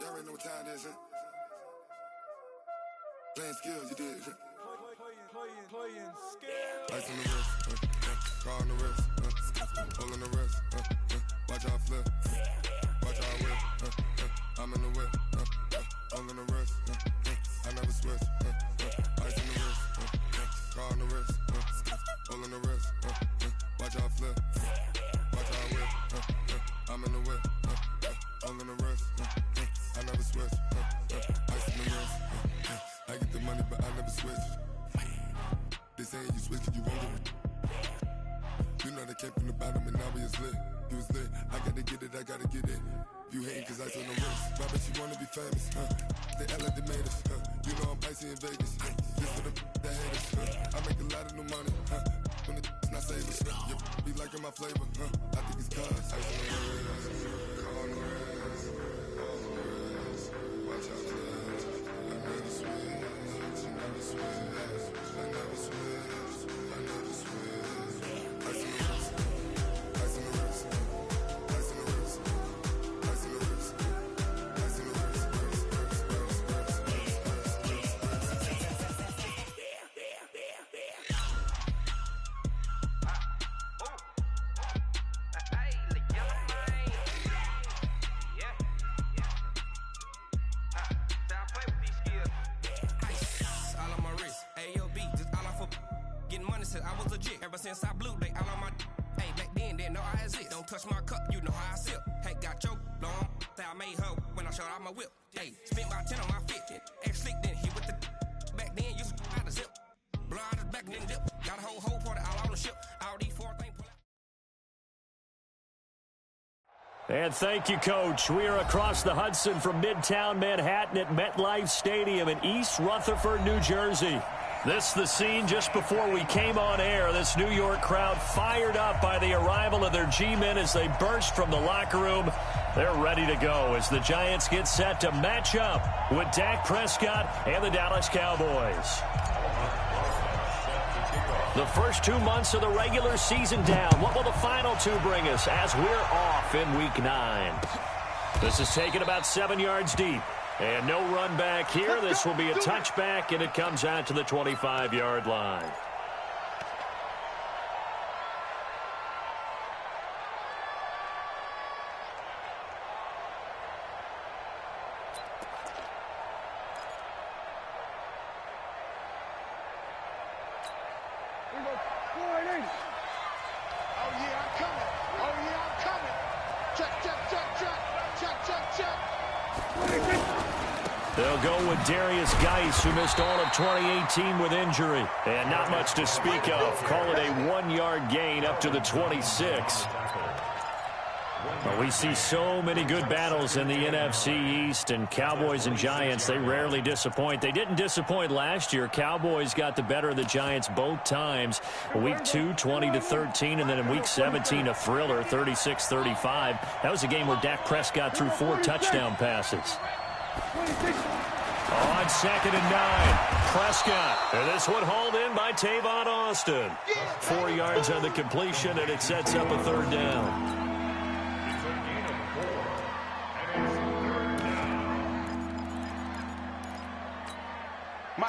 Y'all already know what time it is, huh? Playing skills, you did. Playing skills. Ice on the wrist, car on the wrist, hole in the wrist, watch how I flip, watch how I whip, I'm in the whip, hole in the wrist, I never switch, ice on the wrist, car on the wrist, hole in the wrist, watch how I flip, watch how I whip, I'm in the whip, hole in the wrist, I never switch, ice on the wrist, I get the money but I never switch. They saying you switch cause you won't get it. You know they came from the bottom and now we is lit. You was lit, I gotta get it, I gotta get it. You hating cause ice on the wrist. Why bet you wanna be famous, They act like they made us, You know I'm icy in Vegas, Just for the that hate us, I make a lot of new money, When the not savers, You be liking my flavor, I think it's cuz ice on the wrist, car on the wrist, all on the wrist. Watch out for this, I never switch, you never switch. I never switch, I never switch. Ice in the wrist, ice in the wrist, ice in the wrist, ice in the wrist, ice in the wrist, I was legit ever since I blew they all on my hey back then didn't know I exist. Don't touch my cup, you know how I sip. Hey, got choked long, I made her when I showed out my whip. Hey, spent about 10 on my 50. Ex slick then hit with the back then used to out the zip. Blow out his back then dip. Got a whole party all on the ship. All these four things. And thank you, Coach. We are across the Hudson from Midtown Manhattan at MetLife Stadium in East Rutherford, New Jersey. This the scene just before we came on air. This New York crowd fired up by the arrival of their G-men as they burst from the locker room. They're ready to go as the Giants get set to match up with Dak Prescott and the Dallas Cowboys. The first 2 months of the regular season down. What will the final two bring us as we're off in Week 9? This is taken about 7 yards deep. And no run back here. This will be a touchback, and it comes out to the 25-yard line. They'll go with Darius Geis, who missed all of 2018 with injury. And not much to speak of. Call it a 1-yard gain up to the 26. Well, we see so many good battles in the NFC East, and Cowboys and Giants, they rarely disappoint. They didn't disappoint last year. Cowboys got the better of the Giants both times. Week 2, 20-13, and then in Week 17, a thriller, 36-35. That was a game where Dak Prescott threw 4 touchdown passes. On 2nd and 9, Prescott. And this one hauled in by Tavon Austin. 4 yards on the completion, and it sets up a 3rd down.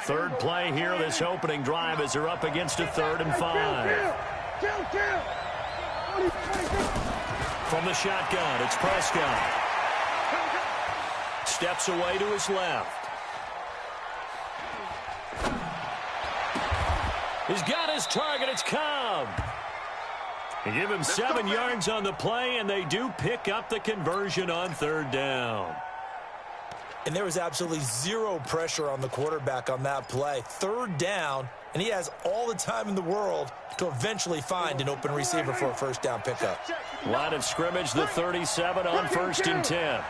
Third play here, this opening drive, as they're up against a 3rd and 5. From the shotgun, it's Prescott. Steps away to his left. He's got his target. It's Cobb. They give him 7 yards on the play, and they do pick up the conversion on 3rd down. And there was absolutely zero pressure on the quarterback on that play. 3rd down, and he has all the time in the world to eventually find an open receiver for a 1st down pickup. Line of scrimmage, the 37 on 1st and 10.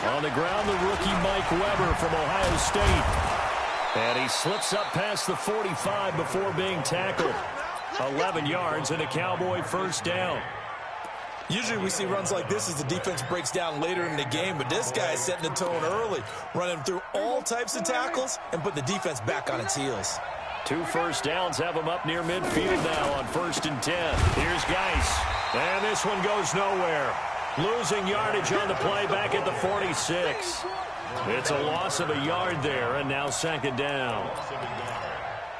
On the ground, the rookie Mike Weber from Ohio State. And he slips up past the 45 before being tackled. 11 yards and a Cowboy 1st down. Usually we see runs like this as the defense breaks down later in the game, but this guy is setting the tone early, running through all types of tackles and putting the defense back on its heels. 2 1st downs have him up near midfield now on 1st and 10. Here's Geis. And this one goes nowhere. Losing yardage on the play back at the 46. It's a loss of a yard there, and now second down.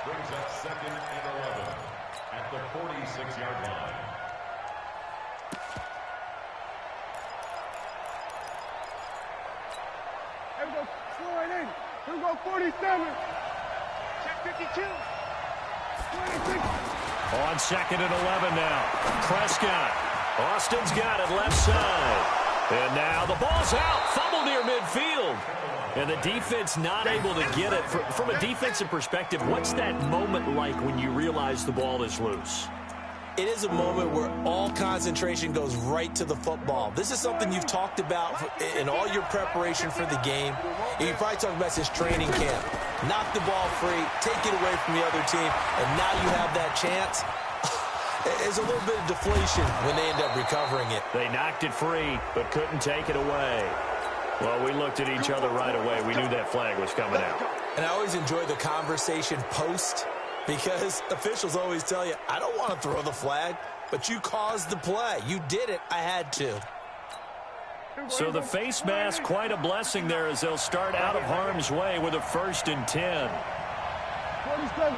Brings up second and 11 at the 46-yard line. Here we go, slow it in. Here we go, 47. Check 52. 26. On second and 11 now. Prescott. Austin's got it left side. And now the ball's out. Fumble near midfield. And the defense not able to get it. From a defensive perspective, what's that moment like when you realize the ball is loose? It is a moment where all concentration goes right to the football. This is something you've talked about in all your preparation for the game. And you probably talked about since training camp. Knock the ball free, take it away from the other team, and now you have that chance. There's a little bit of deflation when they end up recovering it. They knocked it free, but couldn't take it away. Well, we looked at each other right away. We knew that flag was coming out. And I always enjoy the conversation post, because officials always tell you, I don't want to throw the flag, but you caused the play. You did it. I had to. So the face mask, quite a blessing there as they'll start out of harm's way with a 1st and 10. 47.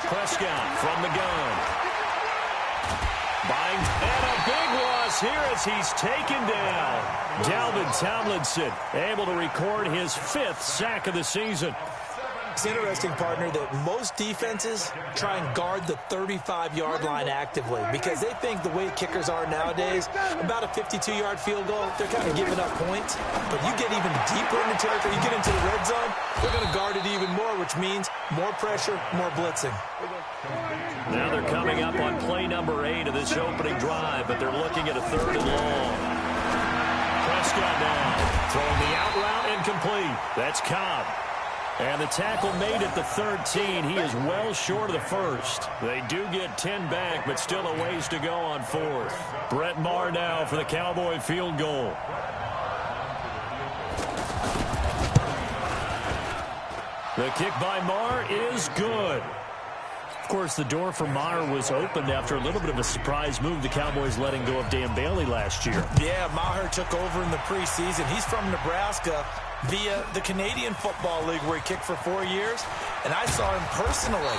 Prescott from the gun. And a big loss here as he's taken down. Dalvin Tomlinson able to record his 5th sack of the season. It's interesting, partner, that most defenses try and guard the 35-yard line actively because they think the way kickers are nowadays, about a 52-yard field goal, they're kind of giving up points. But you get even deeper into territory, you get into the red zone, they're going to guard it even more, which means more pressure, more blitzing. Now they're coming up on play number 8 of this opening drive, but they're looking at a 3rd and long. Prescott now throwing the out route incomplete. That's Cobb. And the tackle made at the 13. He is well short of the 1st. They do get 10 back, but still a ways to go on 4th. Brett Maher now for the Cowboy field goal. The kick by Maher is good. Of course, the door for Maher was opened after a little bit of a surprise move. The Cowboys letting go of Dan Bailey last year. Yeah, Maher took over in the preseason. He's from Nebraska via the Canadian Football League where he kicked for 4 years. And I saw him personally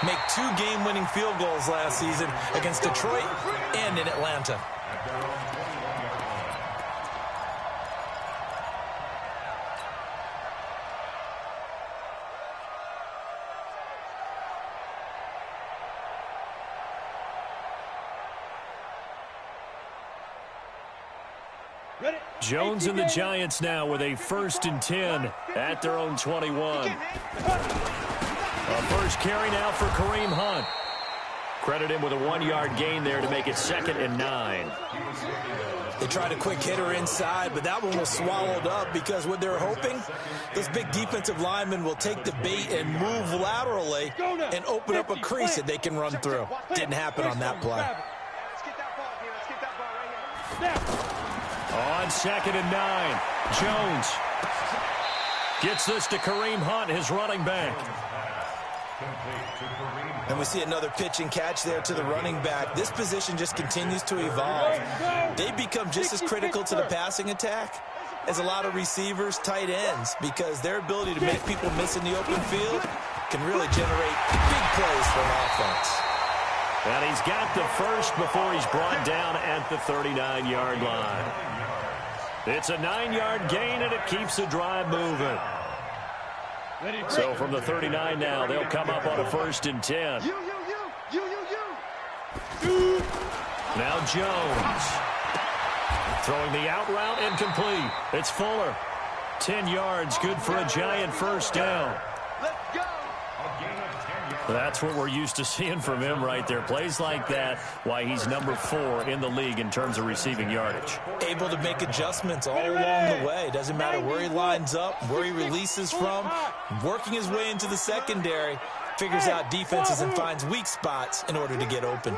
make 2 game-winning field goals last season against Detroit and in Atlanta. Jones and the Giants now with a 1st and 10 at their own 21. A first carry now for Kareem Hunt. Credit him with a 1-yard gain there to make it 2nd and 9. They tried a quick hitter inside, but that one was swallowed up because what they're hoping, this big defensive lineman will take the bait and move laterally and open up a crease that they can run through. Didn't happen on that play. On 2nd and 9, Jones gets this to Kareem Hunt, his running back. And we see another pitch and catch there to the running back. This position just continues to evolve. They become just as critical to the passing attack as a lot of receivers, tight ends, because their ability to make people miss in the open field can really generate big plays for an offense. And he's got the first before he's brought down at the 39-yard line. It's a 9-yard gain, and it keeps the drive moving. So from the 39 now, they'll come up on a 1st and 10. Now Jones. Throwing the out route incomplete. It's Fuller. 10 yards, good for a Giant 1st down. That's what we're used to seeing from him right there. Plays like that, why he's number 4 in the league in terms of receiving yardage. Able to make adjustments all along the way. Doesn't matter where he lines up, where he releases from. Working his way into the secondary. Figures out defenses and finds weak spots in order to get open.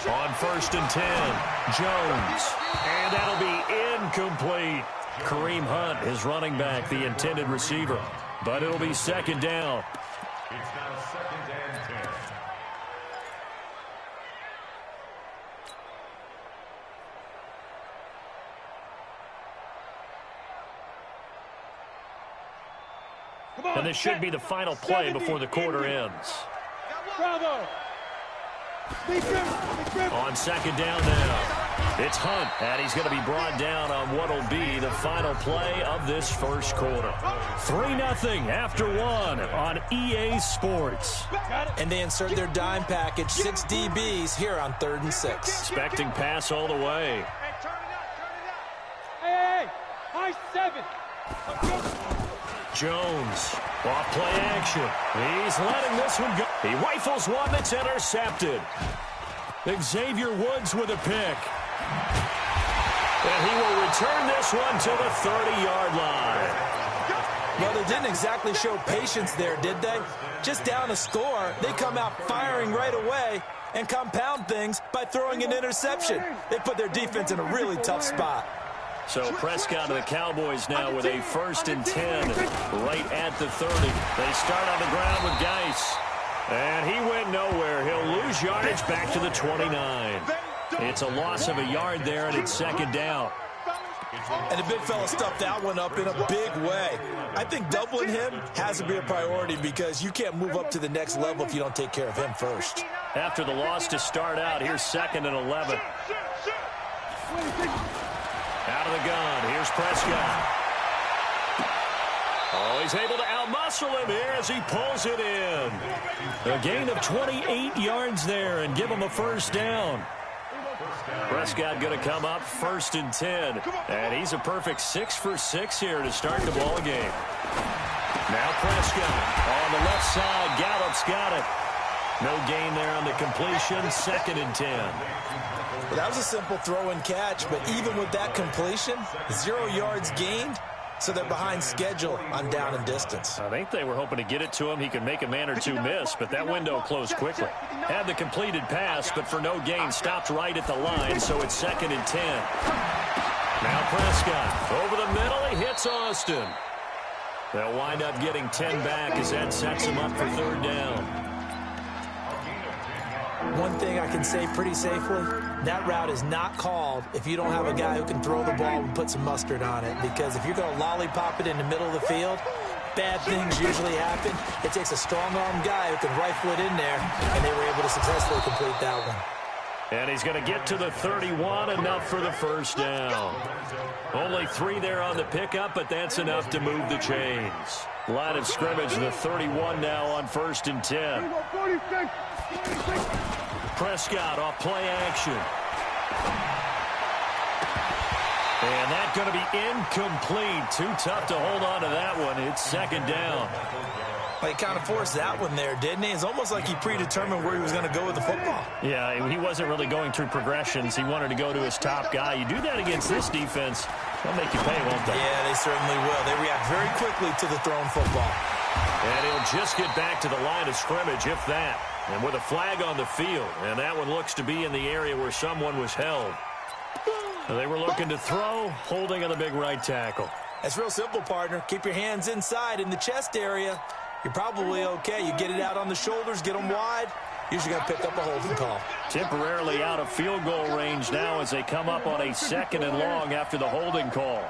On 1st and 10, Jones. And that'll be incomplete. Kareem Hunt, his running back, the intended receiver. But it'll be 2nd down. It's now 2nd and 10. And this should be the final play before the quarter ends. Bravo. On second down now. It's Hunt, and he's going to be brought down on what will be the final play of this first quarter. 3-0 after one on EA Sports. And they insert their dime package, 6 DBs here on 3rd and 6. Expecting pass all the way. Hey, high 7. Jones, off play action. He's letting this one go. He rifles one that's intercepted. Xavier Woods with a pick. And he will return this one to the 30-yard line. Well, they didn't exactly show patience there, did they? Just down a score, they come out firing right away and compound things by throwing an interception. They put their defense in a really tough spot. So Prescott of the Cowboys now with a 1st and 10 right at the 30. They start on the ground with Geis. And he went nowhere. He'll lose yardage back to the 29. It's a loss of a yard there, and it's 2nd down. And the big fella stuffed that one up in a big way. I think doubling him has to be a priority because you can't move up to the next level if you don't take care of him first. After the loss to start out, here's 2nd and 11. Out of the gun, here's Prescott. Oh, he's able to outmuscle him here as he pulls it in. A gain of 28 yards there and give him a 1st down. Prescott going to come up 1st and 10. And he's a perfect 6 for 6 here to start the ball game. Now Prescott on the left side. Gallup's got it. No gain there on the completion. 2nd and 10. Well, that was a simple throw and catch, but even with that completion, 0 yards gained, so they're behind schedule on down and distance. I think they were hoping to get it to him. He could make a man or two miss, but that window closed quickly. Had the completed pass, but for no gain, stopped right at the line, so it's 2nd and 10. Now Prescott over the middle. He hits Austin. They'll wind up getting 10 back as that sets him up for 3rd down. One thing I can say pretty safely, that route is not called if you don't have a guy who can throw the ball and put some mustard on it. Because if you're going to lollipop it in the middle of the field, bad things usually happen. It takes a strong-arm guy who can rifle it in there, and they were able to successfully complete that one. And he's going to get to the 31, enough for the 1st down. Only 3 there on the pickup, but that's enough to move the chains. Line of scrimmage, the 31 now on 1st and 10. 46. Prescott off play action. And that's going to be incomplete. Too tough to hold on to that one. It's 2nd down. Well, he kind of forced that one there, didn't he? It's almost like he predetermined where he was going to go with the football. Yeah, he wasn't really going through progressions. He wanted to go to his top guy. You do that against this defense, they'll make you pay, won't they? Yeah, they certainly will. They react very quickly to the thrown football. And he'll just get back to the line of scrimmage, if that. And with a flag on the field, and that one looks to be in the area where someone was held. They were looking to throw, holding on the big right tackle. That's real simple, partner. Keep your hands inside in the chest area. You're probably okay. You get it out on the shoulders, get them wide. Usually going to pick up a holding call. Temporarily out of field goal range now as they come up on a 2nd and long after the holding call.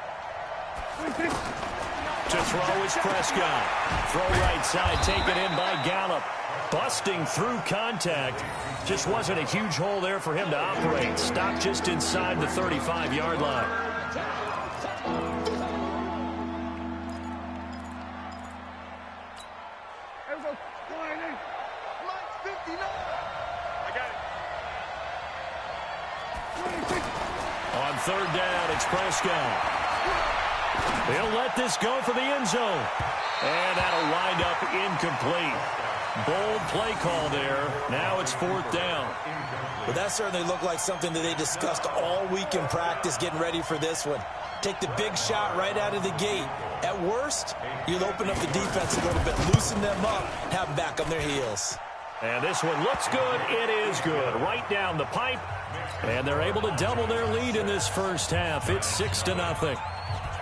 To throw is Prescott. Throw right side, taken in by Gallup. Busting through contact. Just wasn't a huge hole there for him to operate. Stopped just inside the 35-yard line. On 3rd down, it's Prescott. He'll let this go for the end zone. And that'll wind up incomplete. Bold play call there. Now it's 4th down. But that certainly looked like something that they discussed all week in practice getting ready for this one. Take the big shot right out of the gate. At worst, you'll open up the defense a little bit, loosen them up, have them back on their heels. And this one looks good. It is good. Right down the pipe. And they're able to double their lead in this first half. It's 6-0.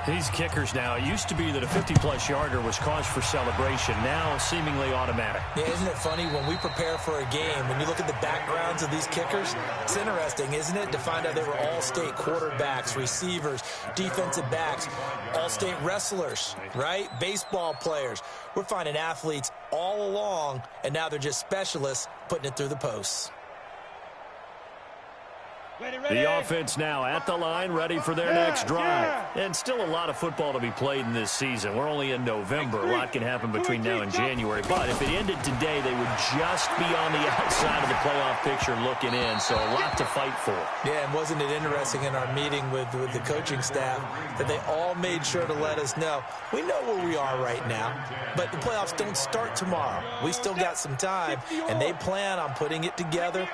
These kickers now, it used to be that a 50-plus yarder was cause for celebration. Now, seemingly automatic. Yeah, isn't it funny when we prepare for a game, when you look at the backgrounds of these kickers, it's interesting, isn't it, to find out they were all-state quarterbacks, receivers, defensive backs, all-state wrestlers, right? Baseball players. We're finding athletes all along, and now they're just specialists putting it through the posts. The offense now at the line, ready for their next drive. And still a lot of football to be played in this season. We're only in November. A lot can happen between now and January. But if it ended today, they would just be on the outside of the playoff picture looking in. So a lot to fight for. Yeah, and wasn't it interesting in our meeting with the coaching staff that they all made sure to let us know, we know where we are right now, but the playoffs don't start tomorrow. We still got some time, and they plan on putting it together,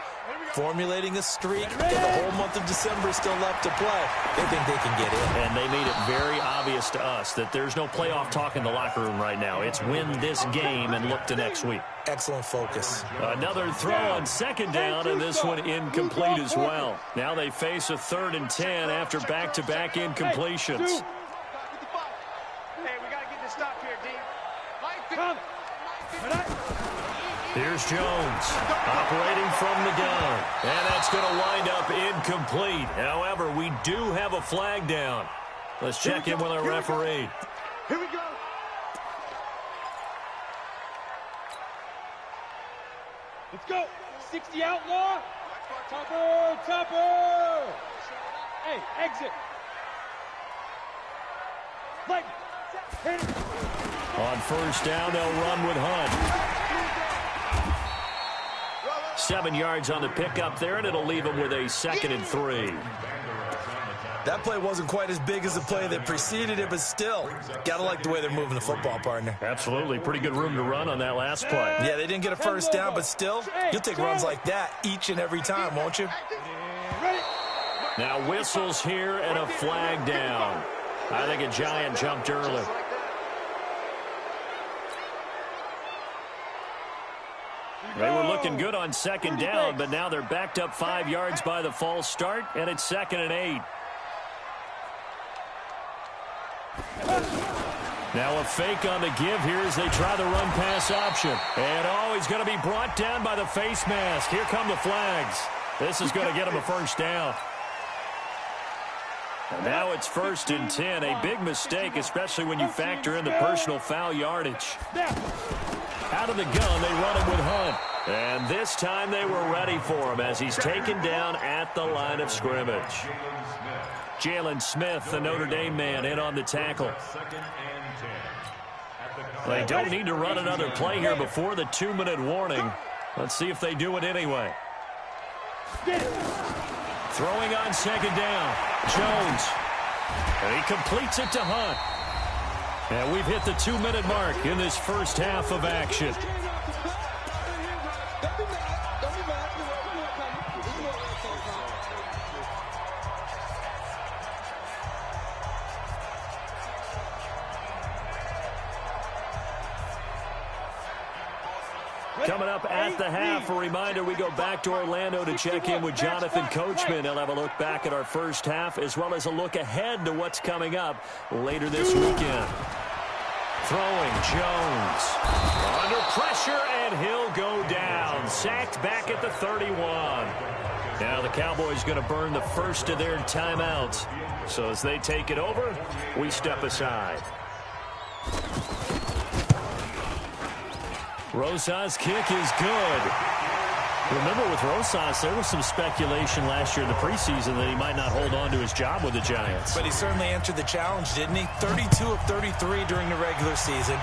formulating a streak, and the whole month of December is still left to play. They think they can get in. And they made it very obvious to us that there's no playoff talk in the locker room right now. It's win this game and look to next week. Excellent focus. Another throw on second down, and this one incomplete as well. Now they face a 3rd and 10 after back-to-back incompletions. Hey, we got to get this stop here, D. Come. Here's Jones, operating from the gun, and that's going to wind up incomplete. However, we do have a flag down. Let's check in with our referee. Here we go. Let's go. 60 outlaw. Topper. Hey, exit. Like, hit it. On first down, they'll run with Hunt. 7 yards on the pickup there, and it'll leave them with a 2nd and 3. That play wasn't quite as big as the play that preceded it, but still, got to like the way they're moving the football, partner. Absolutely. Pretty good room to run on that last play. Yeah, they didn't get a first down, but still, you'll take runs like that each and every time, won't you? Now whistles here and a flag down. I think a Giant jumped early. They were looking good on second down, but now they're backed up 5 yards by the false start, and it's 2nd and 8. Now a fake on the give here as they try the run-pass option. And, he's going to be brought down by the face mask. Here come the flags. This is going to get him a first down. And now it's 1st and 10. A big mistake, especially when you factor in the personal foul yardage. Out of the gun, they run him with Hunt. And this time they were ready for him as he's taken down at the line of scrimmage. Jalen Smith, the Notre Dame man, in on the tackle. They don't need to run another play here before the 2-minute warning. Let's see if they do it anyway. Throwing on second down. Jones. And he completes it to Hunt. And we've hit the 2-minute mark in this first half of action. Coming up at the half, a reminder, we go back to Orlando to check in with Jonathan Coachman. He'll have a look back at our first half as well as a look ahead to what's coming up later this weekend. Throwing, Jones. Under pressure, and he'll go down. Sacked back at the 31. Now the Cowboys going to burn the first of their timeouts. So as they take it over, we step aside. Rosas' kick is good. Remember, with Rosas, there was some speculation last year in the preseason that he might not hold on to his job with the Giants. But he certainly answered the challenge, didn't he? 32 of 33 during the regular season,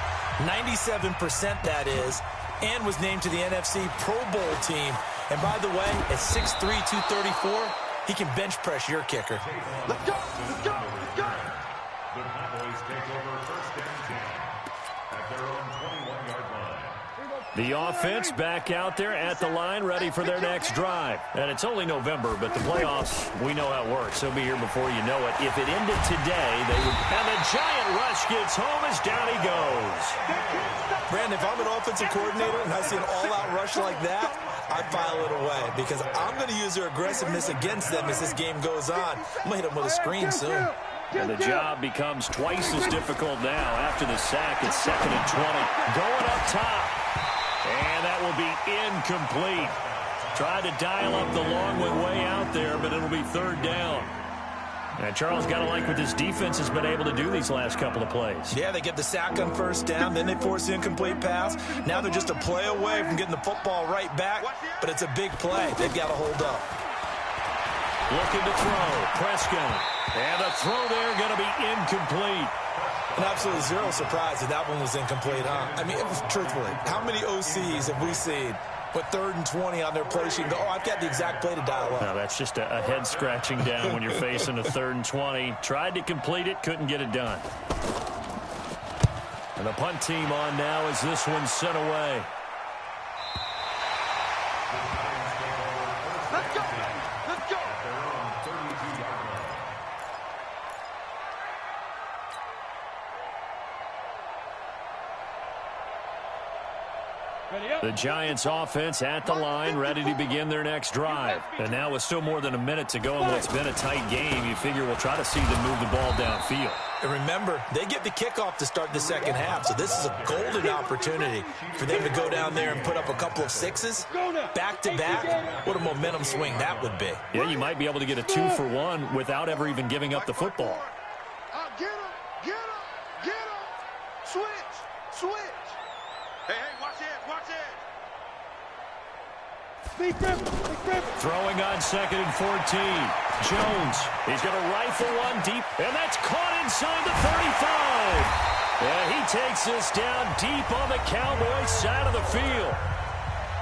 97% that is, and was named to the NFC Pro Bowl team. And by the way, at 6'3", 234, he can bench press your kicker. Let's go! Let's go! Let's go! The Cowboys take over 1st and 10 at their own 21-yard line. The offense back out there at the line, ready for their next drive. And it's only November, but the playoffs, we know how it works. They'll be here before you know it. If it ended today, they would... And the Giant rush gets home as down he goes. Brandon, if I'm an offensive coordinator and I see an all-out rush like that, I file it away because I'm going to use their aggressiveness against them as this game goes on. I'm going to hit them with a screen soon. And the job becomes twice as difficult now after the sack. It's 2nd and 20. Going up top. And that will be incomplete. Tried to dial up the long way out there, but it'll be 3rd down. And Charles, got to like what this defense has been able to do these last couple of plays. Yeah, they get the sack on 1st down, then they force the incomplete pass. Now they're just a play away from getting the football right back, but it's a big play. They've got to hold up. Looking to throw. Prescott. And the throw there going to be incomplete. And absolutely zero surprise that that one was incomplete, huh? I mean, truthfully, how many OCs have we seen with 3rd and 20 on their play sheet and go, oh, I've got the exact play to dial up? No, that's just a head scratching down when you're facing a 3rd and 20. Tried to complete it, couldn't get it done. And the punt team on now as this one's sent away. Let's go. Let's go. The Giants offense at the line, ready to begin their next drive. And now with still more than a minute to go in what's been a tight game, you figure we'll try to see them move the ball downfield. And remember, they get the kickoff to start the 2nd half, so this is a golden opportunity for them to go down there and put up a couple of 6s back-to-back. What a momentum swing that would be. Yeah, you might be able to get a 2-for-1 without ever even giving up the football. Get him. Get him. Get him. Switch. Switch. Hey, watch it. Watch it. Big grip. Throwing on 2nd and 14. Jones, he's going to rifle one deep, and that's caught inside the 35. Yeah, he takes this down deep on the Cowboys side of the field.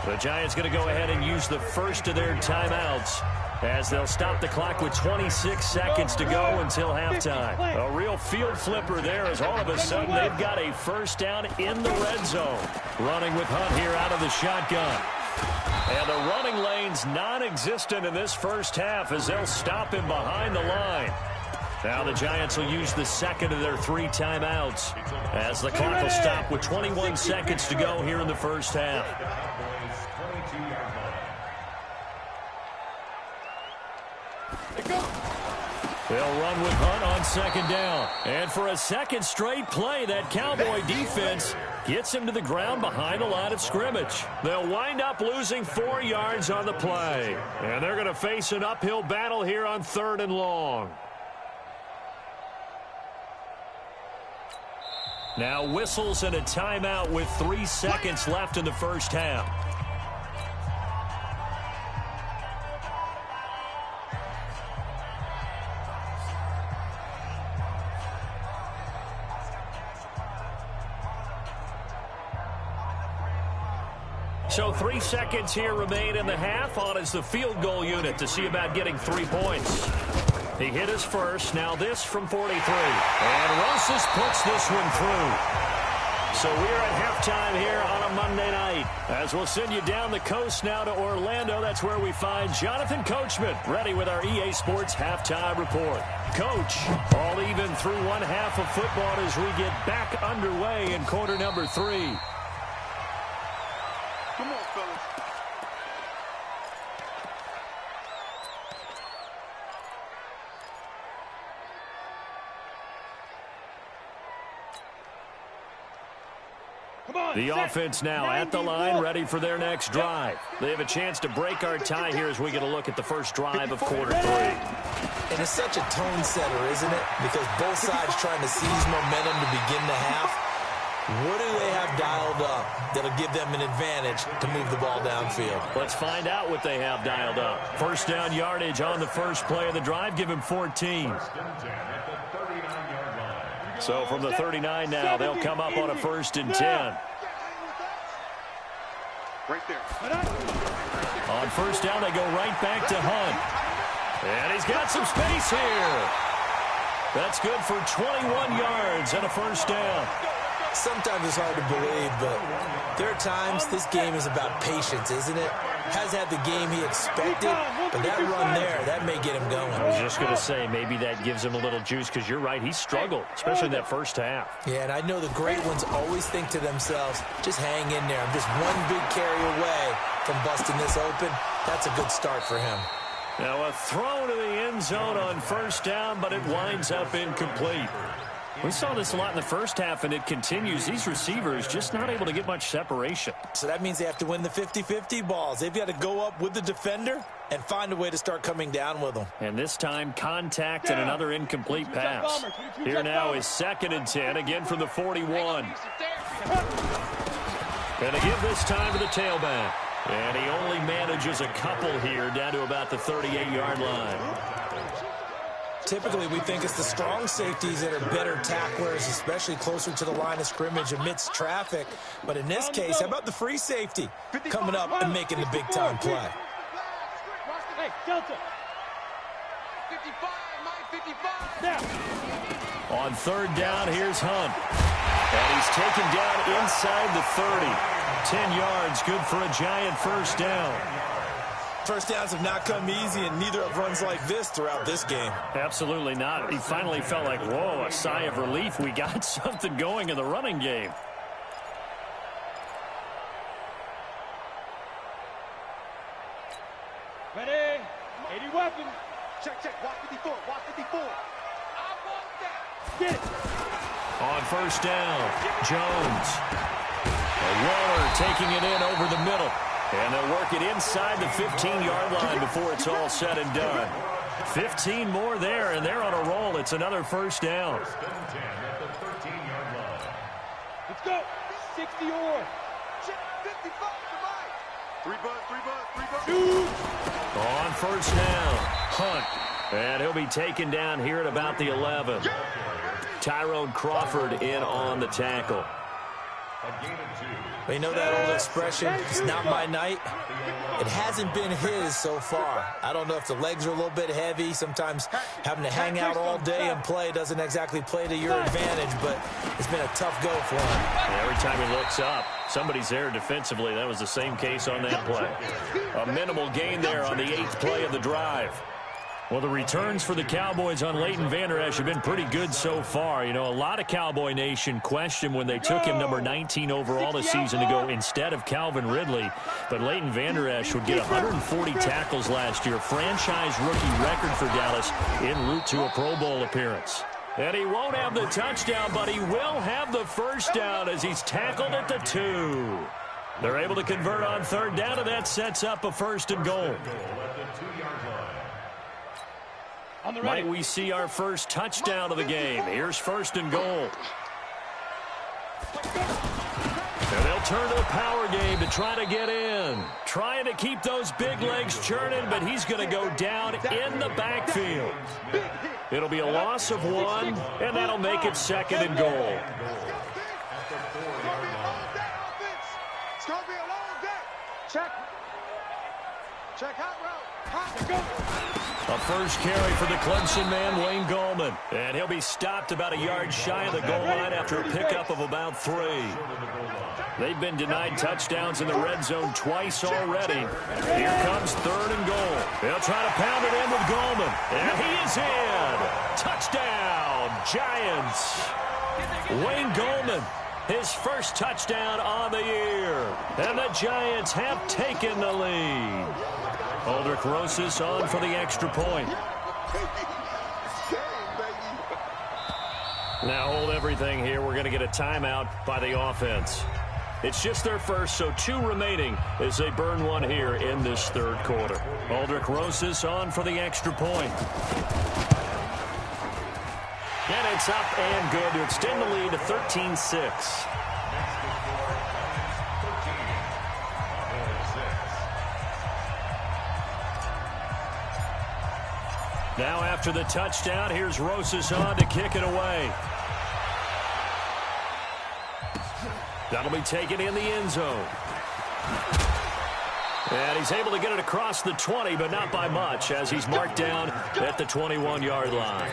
The Giants going to go ahead and use the first of their timeouts as they'll stop the clock with 26 seconds to go until halftime. A real field flipper there as all of a sudden they've got a 1st down in the red zone. Running with Hunt here out of the shotgun. And the running lane's non-existent in this 1st half as they'll stop him behind the line. Now the Giants will use the 2nd of their 3 timeouts as the clock will stop with 21 seconds to go here in the 1st half. They'll run with Hunt on 2nd down. And for a 2nd straight play, that Cowboy defense gets him to the ground behind the line of scrimmage. They'll wind up losing 4 yards on the play. And they're going to face an uphill battle here on 3rd and long. Now whistles and a timeout with 3 seconds left in the 1st half. So 3 seconds here remain in the half. On is the field goal unit to see about getting 3 points. He hit his first. Now this from 43. And Rosas puts this one through. So we're at halftime here on a Monday night. As we'll send you down the coast now to Orlando. That's where we find Jonathan Coachman ready with our EA Sports halftime report. Coach, all even through 1 half of football as we get back underway in quarter number 3. Come on, fellas. The offense now at the line, ready for their next drive. They have a chance to break our tie here as we get a look at the first drive of quarter 3. And it's such a tone setter, isn't it? Because both sides trying to seize momentum to begin the half. What do they have dialed up that'll give them an advantage to move the ball downfield? Let's find out what they have dialed up. 1st down yardage on the first play of the drive. Give him 14. So from the 39 now, they'll come up on a 1st and 10. Right there. On 1st down, they go right back to Hunt. And he's got some space here. That's good for 21 yards and a 1st down. Sometimes it's hard to believe, but there are times this game is about patience, isn't it? Has had the game he expected, but that run there, that may get him going. I was just going to say, maybe that gives him a little juice, because you're right, he struggled, especially in that 1st half. Yeah, and I know the great ones always think to themselves, just hang in there. I'm just one big carry away from busting this open. That's a good start for him. Now a throw to the end zone on first down, but it winds up incomplete. We saw this a lot in the first half, and it continues. These receivers just not able to get much separation. So that means they have to win the 50-50 balls. They've got to go up with the defender and find a way to start coming down with them. And this time, contact and another incomplete pass. Here now is 2nd and 10, again from the 41. And again this time to the tailback. And he only manages a couple here down to about the 38-yard line. Typically, we think it's the strong safeties that are better tacklers, especially closer to the line of scrimmage amidst traffic. But in this case, how about the free safety coming up and making the big-time play? Hey, Delta. 55, Mike, 55. On 3rd down, here's Hunt. And he's taken down inside the 30. 10 yards, good for a Giant first down. First downs have not come easy, and neither have runs like this throughout this game. Absolutely not. He finally felt like, whoa, a sigh of relief. We got something going in the running game. Ready? 80 weapons. Check, check. Watch 54. Watch 54. I want that. Get it. On first down, Jones. Waller taking it in over the middle. And they'll work it inside the 15-yard line before it's all said and done. 15 more there, and they're on a roll. It's another first down. Let's go. 60 or. Check 55 to Mike. 3 bucks. On first down, Hunt. And he'll be taken down here at about the 11. Tyrone Crawford in on the tackle. Well, you know that old expression, it's not my night? It hasn't been his so far. I don't know if the legs are a little bit heavy. Sometimes having to hang out all day and play doesn't exactly play to your advantage, but it's been a tough go for him. Every time he looks up, somebody's there defensively. That was the same case on that play. A minimal gain there on the 8th play of the drive. Well, the returns for the Cowboys on Leighton Vander Esch have been pretty good so far. You know, a lot of Cowboy Nation questioned when they took him number 19 overall this season to go instead of Calvin Ridley. But Leighton Vander Esch would get 140 tackles last year, franchise rookie record for Dallas, en route to a Pro Bowl appearance. And he won't have the touchdown, but he will have the first down as he's tackled at the 2. They're able to convert on 3rd down, and that sets up a 1st and goal. Might we see our first touchdown of the game? Here's 1st and goal. And they'll turn to the power game to try to get in. Trying to keep those big legs churning, but he's going to go down in the backfield. It'll be a loss of 1, and that'll make it 2nd and goal. It's going to be a long day. Check. Check hot route. A first carry for the Clemson man, Wayne Gallman. And he'll be stopped about a yard shy of the goal line after a pickup of about 3. They've been denied touchdowns in the red zone twice already. Here comes 3rd and goal. They'll try to pound it in with Gallman. And he is in. Touchdown, Giants. Wayne Gallman, his first touchdown on the year. And the Giants have taken the lead. Aldrich Rosas on for the extra point. Now hold everything here. We're going to get a timeout by the offense. It's just their first, so 2 remaining as they burn 1 here in this 3rd quarter. Aldrich Rosas on for the extra point. And it's up and good to extend the lead to 13-6. Now after the touchdown, here's Rosas on to kick it away. That'll be taken in the end zone. And he's able to get it across the 20, but not by much, as he's marked down at the 21-yard line.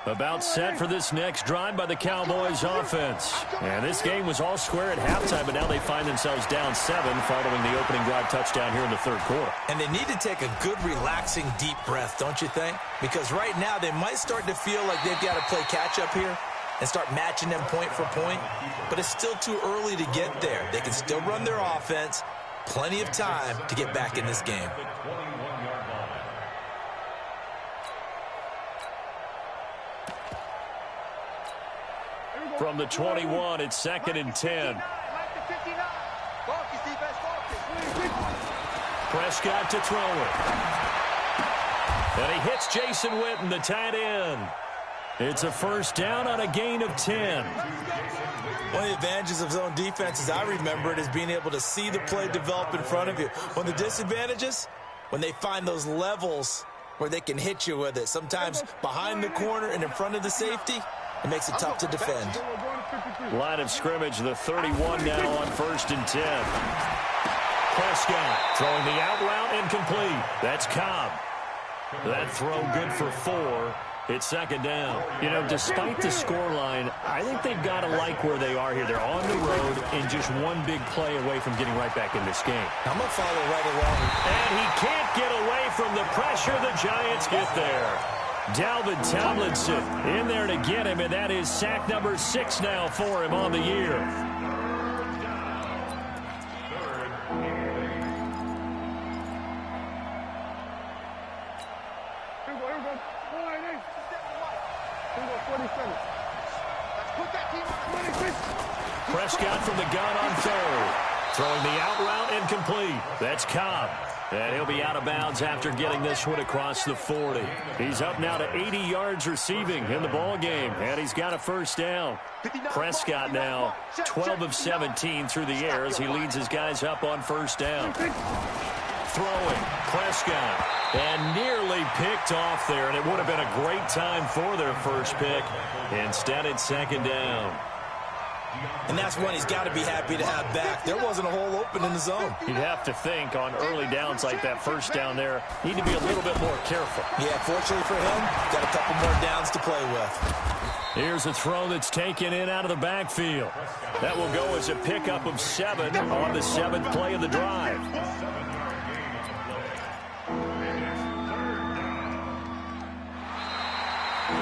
About set for this next drive by the Cowboys offense. And this game was all square at halftime, but now they find themselves down 7 following the opening drive touchdown here in the 3rd quarter. And they need to take a good, relaxing, deep breath, don't you think? Because right now they might start to feel like they've got to play catch-up here. and start matching them point for point, but it's still too early to get there. They can still run their offense. Plenty of time to get back in this game. From the 21, it's 2nd and 10. Prescott to throw it. And he hits Jason Witten, the tight end. It's a first down on a gain of 10. One of the advantages of zone defense, as I remember it, is being able to see the play develop in front of you. One of the disadvantages, when they find those levels where they can hit you with it, sometimes behind the corner and in front of the safety, it makes it tough to defend. Line of scrimmage, the 31 now on 1st and 10. Prescott throwing the out route incomplete. That's Cobb. That throw good for 4. It's 2nd down. You know, despite the scoreline, I think they've got to like where they are here. They're on the road and just one big play away from getting right back in this game. I'm going to follow right along. And he can't get away from the pressure. The Giants get there. Dalvin Tomlinson in there to get him, and that is sack number 6 now for him on the year. Prescott from the gun on 3rd. Throwing the out route incomplete. That's Cobb. And he'll be out of bounds after getting this one across the 40. He's up now to 80 yards receiving in the ball game, and he's got a first down. Prescott now 12 of 17 through the air as he leads his guys up on first down. Throwing, Prescott, and nearly picked off there, and it would have been a great time for their first pick. Instead, it's 2nd down. And that's one he's got to be happy to have back. There wasn't a hole open in the zone. You'd have to think on early downs like that first down there, need to be a little bit more careful. Yeah, fortunately for him, got a couple more downs to play with. Here's a throw that's taken in out of the backfield. That will go as a pickup of 7 on the 7th play of the drive.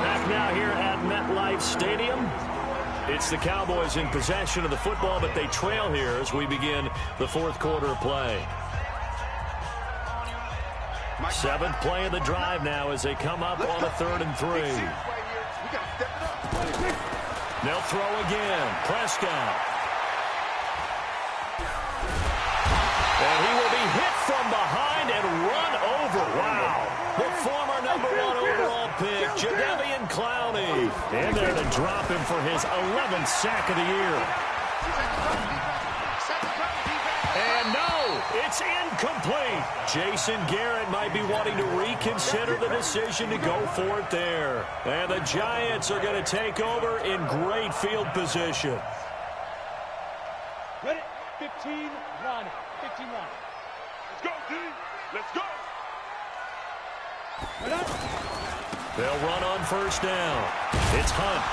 Back now here at MetLife Stadium. It's the Cowboys in possession of the football, but they trail here as we begin the 4th quarter of play. 7th play of the drive now as they come up on a 3rd and 3. They'll throw again. Prescott. And he will be hit from behind and run over. Wow. The former #1 overall pick, Jadeveon Clowney, in there to drop him for his 11th sack of the year. And no, it's incomplete. Jason Garrett might be wanting to reconsider the decision to go for it there. And the Giants are going to take over in great field position. Ready? 15, run. 15, run. Let's go, D. Let's go. They'll run on first down. It's Hunt.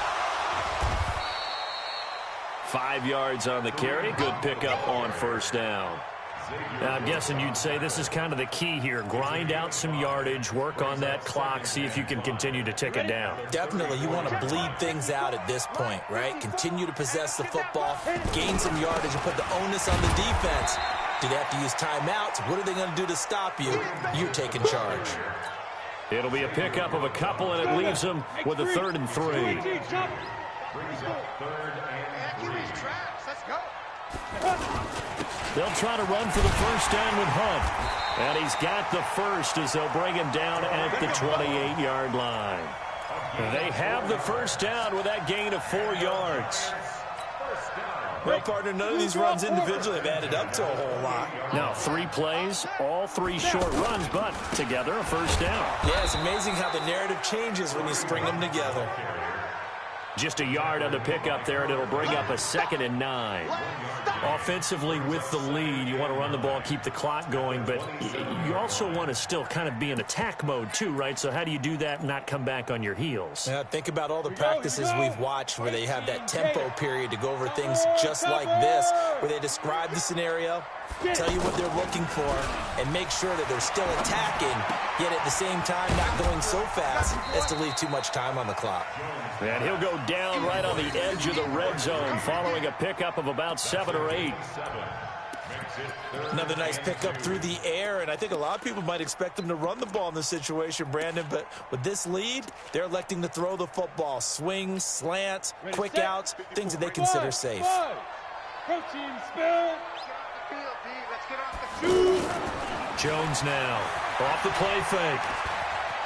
5 yards on the carry. Good pickup on first down. Now, I'm guessing you'd say this is kind of the key here. Grind out some yardage, work on that clock, see if you can continue to tick it down. Definitely, you want to bleed things out at this point, right? Continue to possess the football, gain some yardage, and put the onus on the defense. Do they have to use timeouts? What are they going to do to stop you? You're taking charge. It'll be a pickup of a couple, and it leaves them with a 3rd and 3. They'll try to run for the first down with Hunt. And he's got the first as they'll bring him down at the 28-yard line. They have the first down with that gain of 4 yards. Well, partner, none of these runs individually have added up to a whole lot. Now, 3 plays, all 3 short runs, but together a first down. Yeah, it's amazing how the narrative changes when you string them together. Just a yard on the pickup there, and it'll bring up a 2nd and 9. Offensively, with the lead, you want to run the ball, keep the clock going, but you also want to still kind of be in attack mode too, right? So how do you do that and not come back on your heels? Yeah, think about all the practices we've watched where they have that tempo period to go over things just like this. where they describe the scenario, tell you what they're looking for, and make sure that they're still attacking, yet at the same time not going so fast as to leave too much time on the clock. And he'll go down right on the edge of the red zone following a pickup of about 7 or 8. Another nice pickup through the air, and I think a lot of people might expect them to run the ball in this situation, Brandon, but with this lead, they're electing to throw the football. Swings, slants, quick outs, things that they consider safe. Protein spill. Jones now off the play fake.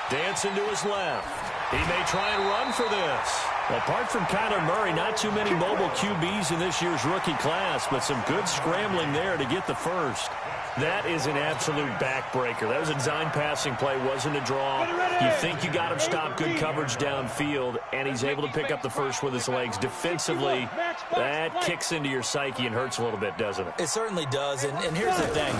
Dancing to his left. He may try and run for this. Well, apart from Kyler Murray, not too many mobile QBs in this year's rookie class, but some good scrambling there to get the first. That is an absolute backbreaker. That was a design passing play, wasn't a draw. You think you got him stopped, good coverage downfield, and he's able to pick up the first with his legs. Defensively, that kicks into your psyche and hurts a little bit, doesn't it? It certainly does, and here's the thing.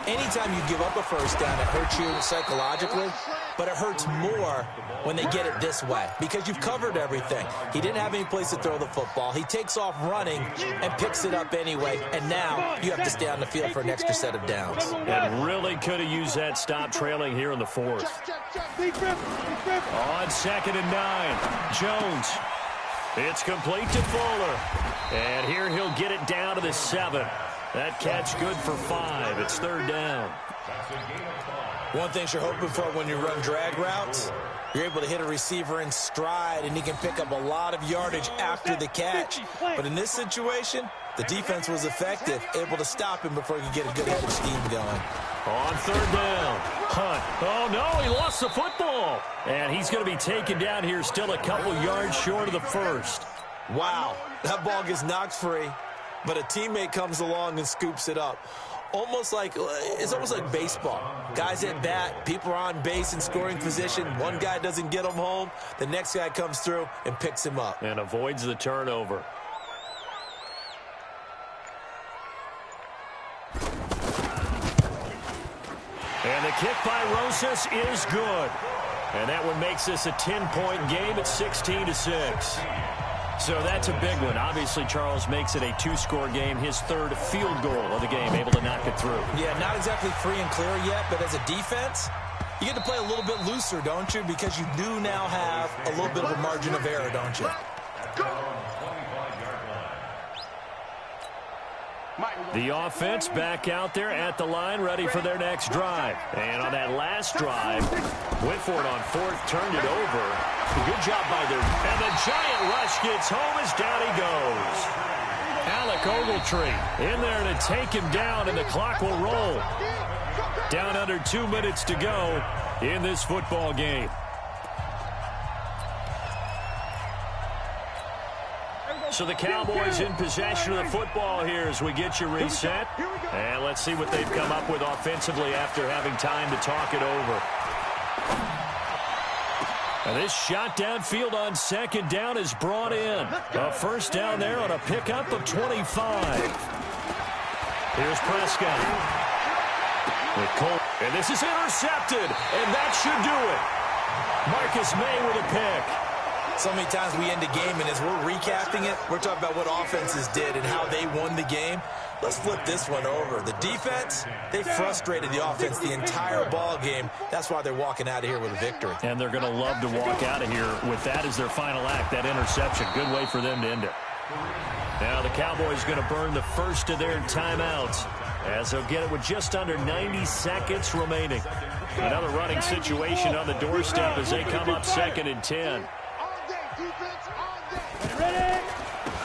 Anytime you give up a first down, it hurts you psychologically, but it hurts more when they get it this way because you've covered everything. He didn't have any place to throw the football. He takes off running and picks it up anyway, and now you have to stay on the field for an extra set of downs. And really could have used that stop trailing here in the fourth. On 2nd and 9, Jones. It's complete to Fuller. And here he'll get it down to the 7. That catch good for 5. It's 3rd down. One thing you're hoping for when you run drag routes, you're able to hit a receiver in stride, and he can pick up a lot of yardage after the catch. But in this situation, the defense was effective, able to stop him before he could get a good head of steam going. On 3rd down, Hunt. Oh, no, he lost the football. And he's going to be taken down here still a couple yards short of the first. Wow, that ball gets knocked free, but a teammate comes along and scoops it up. It's almost like baseball. Guys at bat, people are on base in scoring position. One guy doesn't get him home. The next guy comes through and picks him up. And avoids the turnover. And the kick by Rosas is good. And that one makes this a 10-point game at 16-6. So that's a big one. Obviously, Charles makes it a 2-score game. His 3rd field goal of the game, able to knock it through. Yeah, not exactly free and clear yet, but as a defense, you get to play a little bit looser, don't you? Because you do now have a little bit of a margin of error, don't you? The offense back out there at the line, ready for their next drive. And on that last drive, went for it on 4th, turned it over. Good job by them. And the giant rush gets home as down he goes. Alec Ogletree in there to take him down, and the clock will roll. Down under 2 minutes to go in this football game. So the Cowboys in possession of the football here as we get you reset. And let's see what they've come up with offensively after having time to talk it over. And this shot downfield on 2nd down is brought in. A first down there on a pickup of 25. Here's Prescott. With Cole. And this is intercepted. And that should do it. Marcus May with a pick. So many times we end a game, and as we're recapping it, we're talking about what offenses did and how they won the game. Let's flip this one over. The defense, they frustrated the offense the entire ball game. That's why they're walking out of here with a victory. And they're going to love to walk out of here with that as their final act, that interception. Good way for them to end it. Now the Cowboys going to burn the first of their timeouts as they'll get it with just under 90 seconds remaining. Another running situation on the doorstep as they come up 2nd and 10.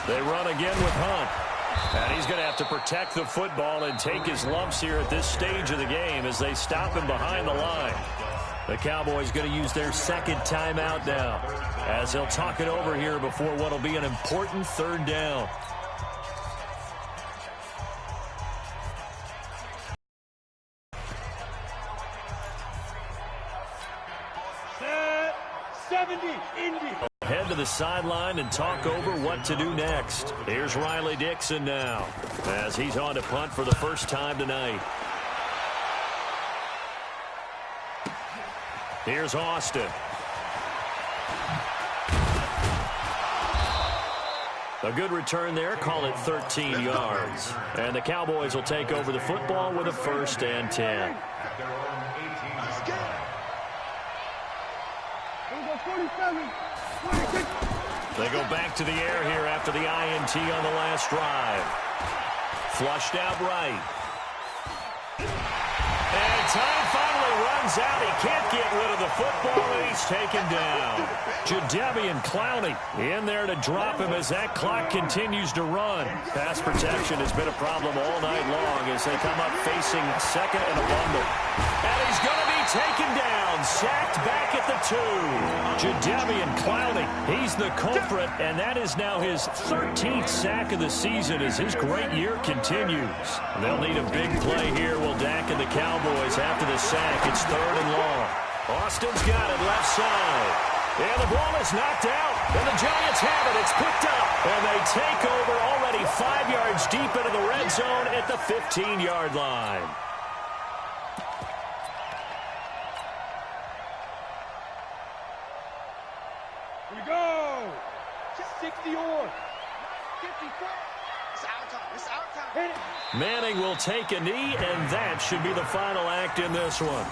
They run again with Hunt. And he's going to have to protect the football and take his lumps here at this stage of the game as they stop him behind the line. The Cowboys going to use their 2nd timeout now as they'll talk it over here before what will be an important 3rd down. Set 70, Indy. Head to the sideline and talk over what to do next. Here's Riley Dixon now as he's on to punt for the first time tonight. Here's Austin. A good return there, call it 13 yards. And the Cowboys will take over the football with a 1st and 10. They go back to the air here after the INT on the last drive. Flushed out right. And time finally runs out. He can't get rid of the football, and he's taken down. Jadeveon Clowney in there to drop him as that clock continues to run. Pass protection has been a problem all night long as they come up facing 2nd and a bundle. And he's going to be taken down, sacked back at the 2. Jadeveon Clowney, he's the culprit, and that is now his 13th sack of the season as his great year continues. They'll need a big play here, will Dak and the Cowboys after the sack. It's 3rd and long. Austin's got it left side. And the ball is knocked out. And the Giants have it. It's picked up. And they take over already 5 yards deep into the red zone at the 15-yard line. Here we go. 60 or 54. It's our time. It's our time. Manning will take a knee, and that should be the final act in this one.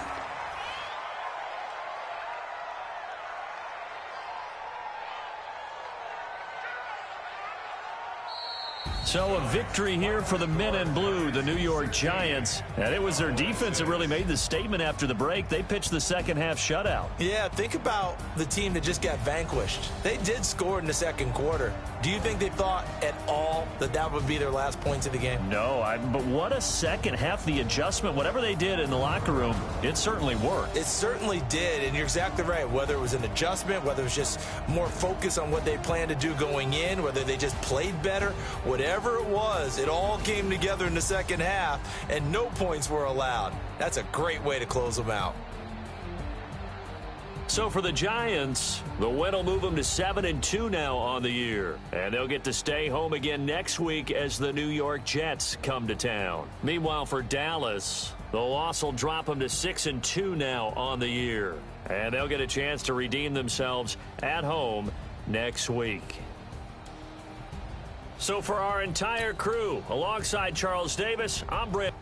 So a victory here for the men in blue, the New York Giants. And it was their defense that really made the statement after the break. They pitched the second-half shutout. Yeah, think about the team that just got vanquished. They did score in the second quarter. Do you think they thought at all that that would be their last points of the game? No, but what a second half. The adjustment, whatever they did in the locker room, it certainly worked. It certainly did, and you're exactly right. Whether it was an adjustment, whether it was just more focus on what they planned to do going in, whether they just played better, whatever it was, it all came together in the second half, and no points were allowed. That's a great way to close them out. So for the Giants, the win will move them to 7-2 now on the year. And they'll get to stay home again next week as the New York Jets come to town. Meanwhile, for Dallas, the loss will drop them to 6-2 now on the year. And they'll get a chance to redeem themselves at home next week. So for our entire crew, alongside Charles Davis, I'm Brent.